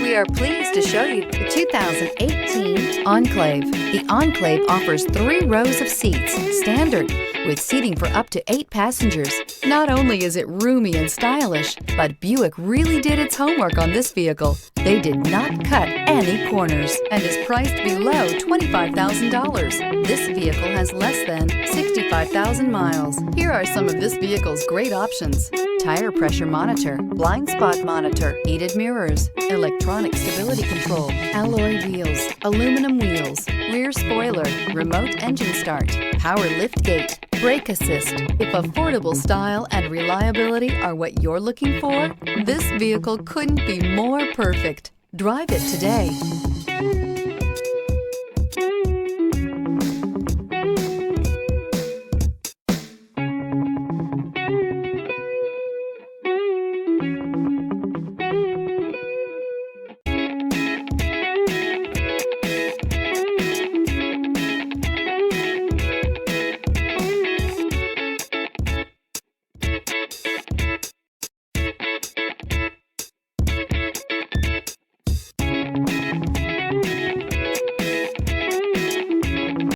We are pleased to show you the 2018 Enclave. The Enclave offers 3 rows of seats, standard, with seating for up to 8 passengers. Not only is it roomy and stylish, but Buick really did its homework on this vehicle. They did not cut any corners and is priced below $25,000. This vehicle has less than 65,000 miles. Here are some of this vehicle's great options: tire pressure monitor, blind spot monitor, heated mirrors, electronic stability control, alloy wheels, aluminum wheels, rear spoiler, remote engine start, power lift gate, brake assist. If affordable style and reliability are what you're looking for, this vehicle couldn't be more perfect. Drive it today.